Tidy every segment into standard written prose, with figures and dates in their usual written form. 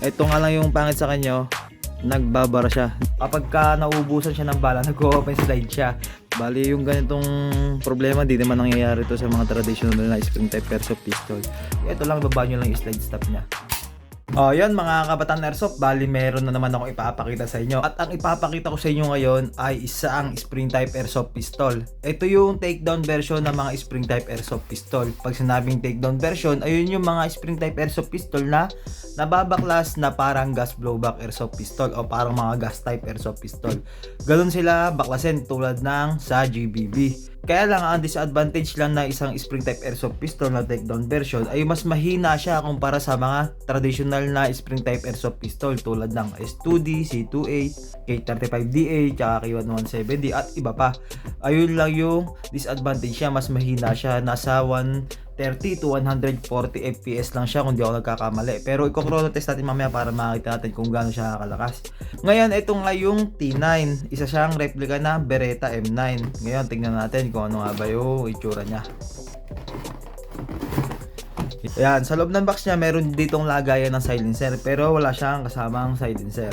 Ito nga lang yung pangit sa kanya, nagbabara siya. Kapag ka nauubusan siya ng bala, nag-open slide siya. Bali yung ganitong problema, di naman nangyayari to sa mga traditional na spring type airsoft pistol. Ito lang, baba nyo lang yung slide stop niya. Oh, yun mga kabataan airsoft, bali meron na naman ako ipapakita sa inyo. At ang ipapakita ko sa inyo ngayon ay isang spring type airsoft pistol. Ito yung takedown version ng mga spring type airsoft pistol. Pag sinabing takedown version, ayun yung mga spring type airsoft pistol na nababaklas na parang gas blowback airsoft pistol o parang mga gas type airsoft pistol. Ganun sila baklasin tulad ng sa GBB. Kaya lang ang disadvantage lang na isang spring type airsoft pistol na takedown version ay mas mahina siya kumpara sa mga traditional na spring type airsoft pistol tulad ng S2D, C2A, K35DA, tsaka K1170 at iba pa. Ayun lang yung disadvantage siya, mas mahina siya, nasa 130 to 140 FPS lang siya kung di ako nagkakamali. Pero i-chrono test natin mamaya para makita natin kung gaano siya kalakas. Ngayon, ito nga yung T9. Isa siyang replica na Beretta M9. Ngayon, tingnan natin kung ano nga ba yung itsura niya. Ayan, sa loob ng box niya, meron ditong lagayan ng silencer pero wala siyang kasamang silencer.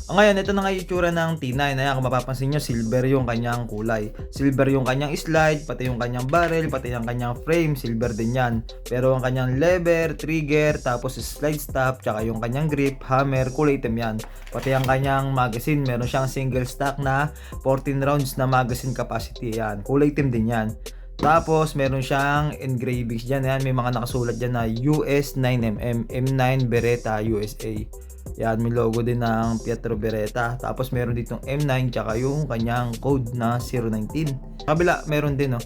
Ngayon, ito na nga yung itsura ng T9. Ayan, kung mapapansin nyo, silver yung kanyang kulay. Silver yung kanyang slide, pati yung kanyang barrel, pati yung kanyang frame, silver din yan. Pero ang kanyang lever, trigger, tapos slide stop, tsaka yung kanyang grip, hammer, kulay itim yan. Pati ang kanyang magazine, meron siyang single stock na 14 rounds na magazine capacity. Yan, kulay itim din yan. Tapos meron siyang engravings dyan. Yan, may mga nakasulat dyan na US 9mm, M9 Beretta USA. Yan, may logo din ng Pietro Beretta. Tapos meron ditong M9 tsaka yung kanyang code na 019. Kabila meron din, no?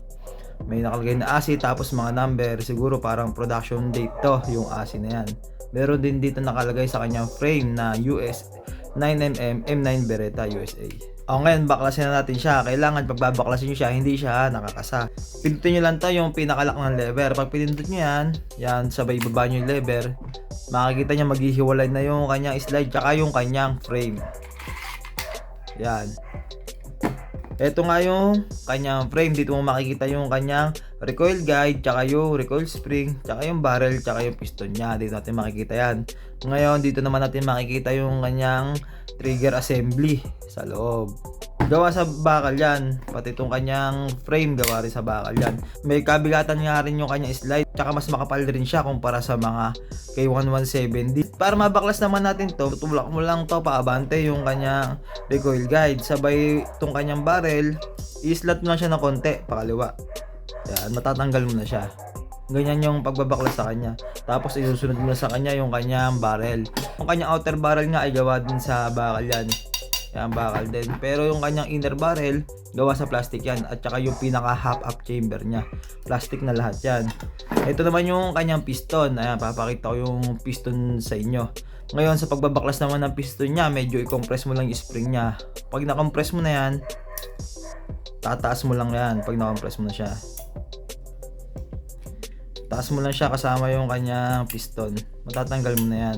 May nakalagay na ASI tapos mga number. Siguro parang production date to, yung ASI na yan. Meron din dito nakalagay sa kanyang frame na US 9mm M9 Beretta USA. Ngayon, baklasin na natin siya. Kailangan pagbabaklasin nyo siya, hindi siya nakakasa. Pindutin nyo lang to yung pinakalock ng lever. Pag pinindot nyo yan, sabay baba nyo yung lever, makikita nyo maghihiwalay na yung kanyang slide tsaka yung kanyang frame. Yan. Ito nga yung kanyang frame. Dito mo makikita yung kanyang recoil guide, tsaka yung recoil spring, tsaka yung barrel, tsaka yung piston nya. Dito natin makikita yan. Ngayon, dito naman natin makikita yung kanyang trigger assembly sa loob. Gawa sa bakal yan. Pati itong kanyang frame gawa rin sa bakal yan. May kabigatan nga rin yung kanyang slide. Tsaka mas makapal rin siya kumpara sa mga K1170. Para mabaklas naman natin to, tutulak mo lang to paabante yung kanyang recoil guide. Sabay itong kanyang barrel, i-slot mo lang siya ng konti pakaliwa. Yan, matatanggal mo na siya. Ganyan yung pagbabaklas sa kanya. Tapos isusunod mo na sa kanya yung kanyang barrel. Yung kanyang outer barrel nga ay gawa din sa bakal yan. Yan, bakal din. Pero yung kanyang inner barrel, gawa sa plastic yan. At saka yung pinaka half-up chamber nya, plastic na lahat yan. Ito naman yung kanyang piston. Ayan, papakita ko yung piston sa inyo. Ngayon, sa pagbabaklas naman ng piston nya, medyo i-compress mo lang yung spring nya. Pag na-compress mo na yan, tataas mo lang yan. Pag na-compress mo na siya, taas mo lang siya kasama yung kanyang piston. Matatanggal mo na yan.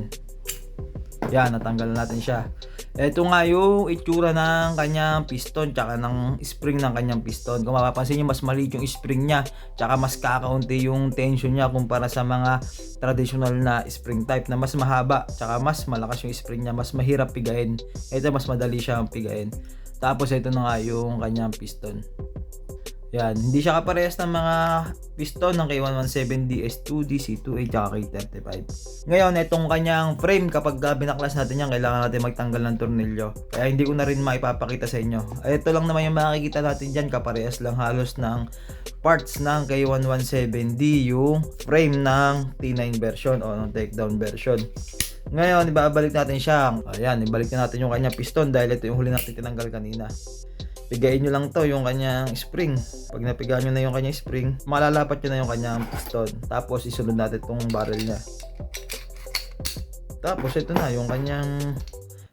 Yan, natanggal na natin siya. Ito nga yung itsura ng kanyang piston tsaka ng spring ng kanyang piston. Kung mapapansin nyo, mas maliit yung spring nya tsaka mas kakaunti yung tension nya kumpara sa mga traditional na spring type na mas mahaba tsaka mas malakas yung spring nya, mas mahirap pigain. Ito mas madali siyang pigain. Tapos ito na nga yung kanyang piston. Yan, hindi siya kaparehas ng mga piston ng K1170, S2D, C2A, tsaka K35. Ngayon, itong kanyang frame, kapag binaklas natin yan, kailangan natin magtanggal ng tornilyo. Kaya hindi ko na rin maipapakita sa inyo. Ito lang naman yung makikita natin dyan, kaparehas lang halos ng parts ng K1170, yung frame ng T9 version o ng takedown version. Ngayon, ibabalik natin siya. Ayan, ibalik na natin yung kanyang piston dahil ito yung huli natin tinanggal kanina. Pigain nyo lang to yung kanyang spring. Pag napigaan nyo na yung kanyang spring, malalapat nyo na yung kanyang piston. Tapos isunod natin itong barrel nya. Tapos ito na yung kanyang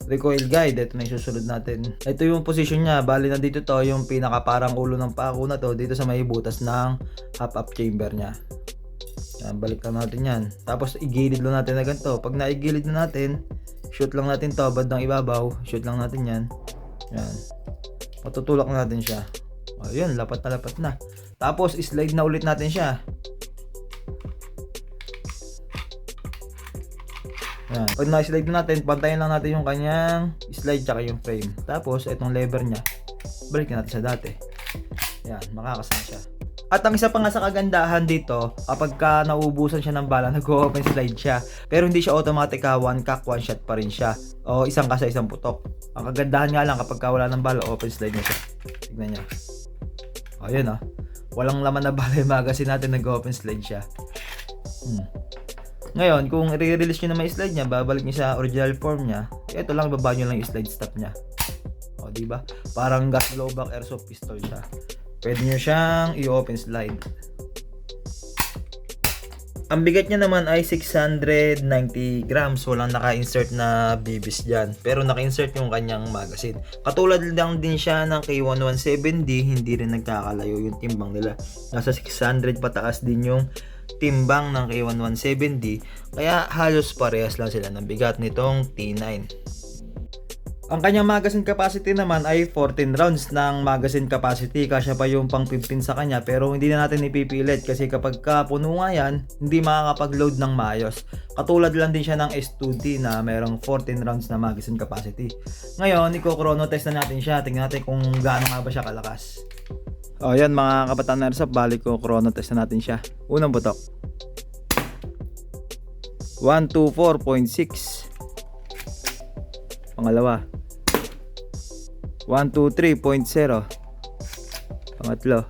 recoil guide. Ito na yung susunod natin. Ito yung position nya. Bali na dito to yung pinaka parang ulo ng pako na to. Dito sa may butas ng half-up chamber nya. Yan, balik lang natin yan. Tapos igilid lang natin na ganito. Pag naigilid na natin, shoot lang natin to bandang ibabaw. Shoot lang natin yan. Yan. Matutulak na natin siya. Ayun, lapat na lapat na. Tapos slide na ulit natin siya. Yan. Pag na-slide na natin, pantayin lang natin yung kanyang slide tsaka yung frame. Tapos, itong lever niya, balik natin sa dati. Yan, makakasama siya. At ang isa pa nga sa kagandahan dito, kapag ka nauubusan siya ng bala, nag-open slide siya. Pero hindi siya automatic one cock, one shot pa rin siya. O isang ka sa isang putok. Ang kagandahan nga lang kapag ka wala ng bala, open slide na siya. Tignan niya. O yun walang laman na bala yung magazine natin, nag-open slide siya. Ngayon, kung i-release nyo na may slide niya, babalik niya sa original form niya. Ito lang, ibaba nyo lang yung slide stop niya. O diba? Parang gas blowback airsoft pistol siya. Pwede nyo siyang i-open slide. Ang bigat niya naman ay 690 grams. Walang naka-insert na bibis dyan. Pero naka-insert yung kanyang magazine. Katulad lang din siya ng K1170. Hindi rin nagkakalayo yung timbang nila. Nasa 600 pataas din yung timbang ng K1170. Kaya halos parehas lang sila ng bigat nitong T9. Ang kanyang magazine capacity naman ay 14 rounds ng magazine capacity. Kasya pa yung pang 15 sa kanya, pero hindi na natin ipipilit kasi kapag puno nga yan, hindi makakapag-load ng maayos. Katulad lang din siya ng S2D na mayroong 14 rounds na magazine capacity. Ngayon, i-chrono test na natin siya. Tingnan natin kung gaano nga ba siya kalakas. O yan mga kabataan airsoft, balik ko chrono test na natin siya. Unang butok, 124.6. Pangalawa, 123.0. Pangatlo,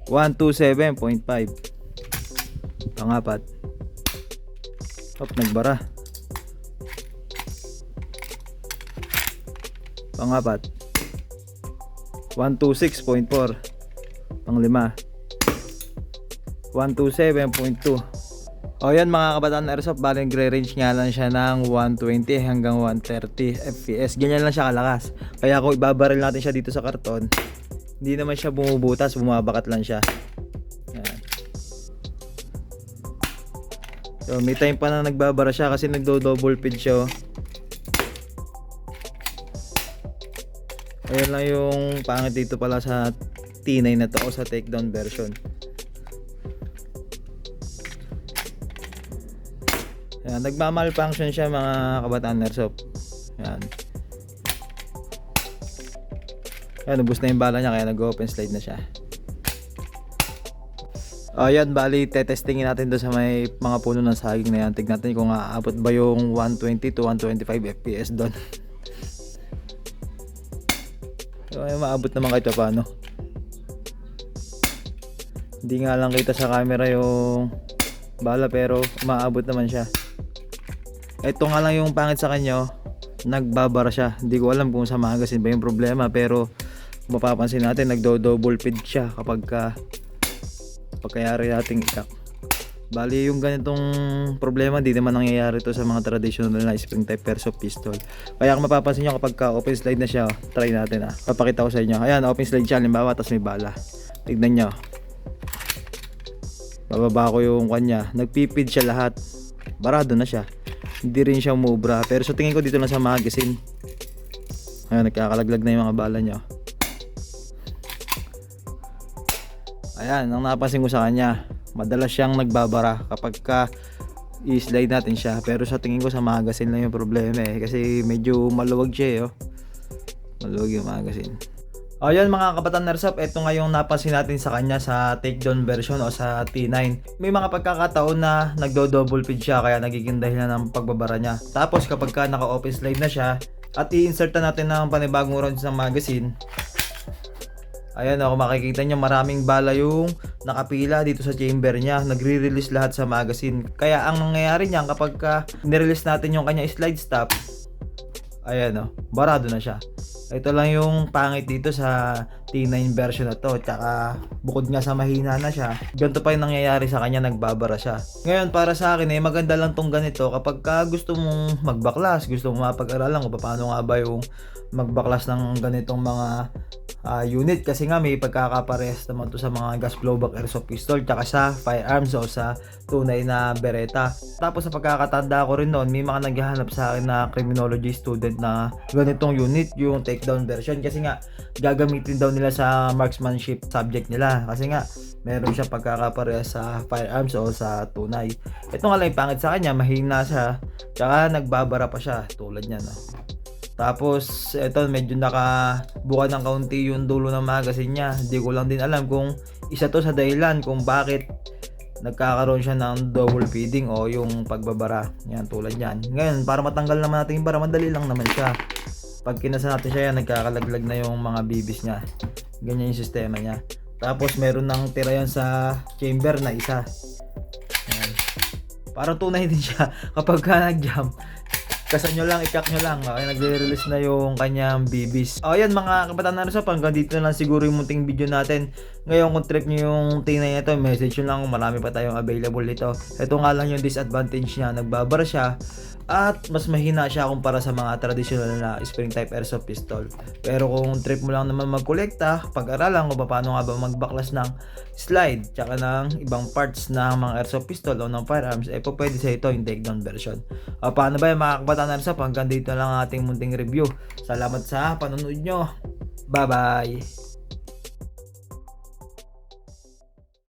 127.5. Pangapat, nagbara. Pangapat, 126.4. Panglima, 127.2. O yan mga kabataan airsoft, bali nagre-range nga lang siya ng 120 hanggang 130 fps. Ganyan lang siya kalakas. Kaya kung ibabaril natin siya dito sa karton, hindi naman siya bumubutas, bumabakat lang siya. Yan. So may time pa na nagbabara siya kasi nagdo-double feed siya. Ayan lang yung pangit dito pala sa T9 na to o sa takedown version. Ayan, nagma-malfunction siya mga kabataan airsoft. Ayan. Ayan, ubos na yung bala niya kaya nag-open slide na siya. Ayan, bali tetestingin natin doon sa may mga puno ng saging na yan. Tignan natin kung aabot ba yung 120 to 125 fps doon. So, ay, maabot naman kahit paano. Hindi nga lang kita sa camera yung bala pero maabot naman siya. Ito nga lang yung pangit sa kanya, nagbabara siya. Hindi ko alam kung sa magazine ba yung problema, pero mapapansin natin nagdo-double feed siya kapag pagkayari nating ikak. Bali yung ganitong problema di naman nangyayari to sa mga traditional na spring type airsoft pistol. Kaya kung mapapansin nyo kapag open slide na siya, try natin papakita ko sa inyo. Ayan, open slide siya, limbawa, tapos may bala. Tignan nyo, bababa ko yung kanya, nagpipid siya lahat, barado na siya, hindi rin siya umubra. Pero sa tingin ko dito lang sa magazine, ayan, nagkakalaglag na yung mga bala nyo. Ayan, ang napansin ko sa kanya, madalas siyang nagbabara kapag i-slide natin siya. Pero sa tingin ko sa magazine lang yung problema kasi medyo maluwag siya maluwag yung magazine. Ayan mga kabataan airsoft, ito nga yung napansin natin sa kanya sa takedown version o sa T9. May mga pagkakataon na nagdo-double feed siya kaya nagiging dahilan ng pagbabara niya. Tapos kapag naka-open slide na siya at i-insert natin ng panibagong rounds ng magazine, ayan kung makikita nyo maraming bala yung nakapila dito sa chamber niya. Nagre-release lahat sa magazine. Kaya ang nangyayari niyan kapag nirelease natin yung kanya slide stop, ayan barado na siya. Ito lang yung pangit dito sa T9 version na to. Tsaka bukod nga sa mahina na siya, ganito pa yung nangyayari sa kanya, nagbabara siya. Ngayon para sa akin maganda lang tong ganito kapag gusto mong magbaklas, gusto mong mapag-aralan kung paano nga ba yung magbaklas ng ganitong mga unit. Kasi nga may pagkakaparehas naman to sa mga gas blowback airsoft pistol tsaka sa firearms o sa tunay na bereta. Tapos sa pagkakatanda ko rin noon, may mga naghahanap sa akin na criminology student na ganitong unit, yung takedown version, kasi nga gagamitin daw nila nila sa marksmanship subject nila kasi nga meron siya pagkakapareha sa firearms o sa tunay. Ito nga lang yung pangit sa kanya, mahina siya, tsaka nagbabara pa siya tulad niya, no? Tapos ito medyo nakabuka ng kaunti yung dulo ng magazine niya. Hindi ko lang din alam kung isa to sa dahilan kung bakit nagkakaroon siya ng double feeding o yung pagbabara. Yan, tulad yan. Ngayon, para matanggal naman natin yung bara, madali lang naman siya. Pag kinasa natin siya, yan, nagkakalaglag na yung mga bibis niya. Ganyan yung sistema niya. Tapos meron ng tira yan sa chamber na isa. Ayan. Parang tunay din siya kapag ka nag-jam. Kasan nyo lang, ikak nyo lang. Okay, nagre-release na yung kanyang bibis. O yan mga kabataan na rin, hanggang dito na lang siguro yung munting video natin. Ngayon kung trip nyo yung tingnan nyo ito, message nyo lang kung marami pa tayong available nito. Ito nga lang yung disadvantage niya, nagbabar siya. At mas mahina siya kumpara sa mga traditional na spring type airsoft pistol. Pero kung trip mo lang naman magkolekta, pag-aralan kung paano nga ba magbaklas ng slide tsaka ng ibang parts ng mga airsoft pistol o ng firearms, eh pwede sa ito yung takedown version. Paano ba yung mga kabataan na airsoft? Hanggang dito lang ang ating munting review. Salamat sa panonood nyo. Bye bye!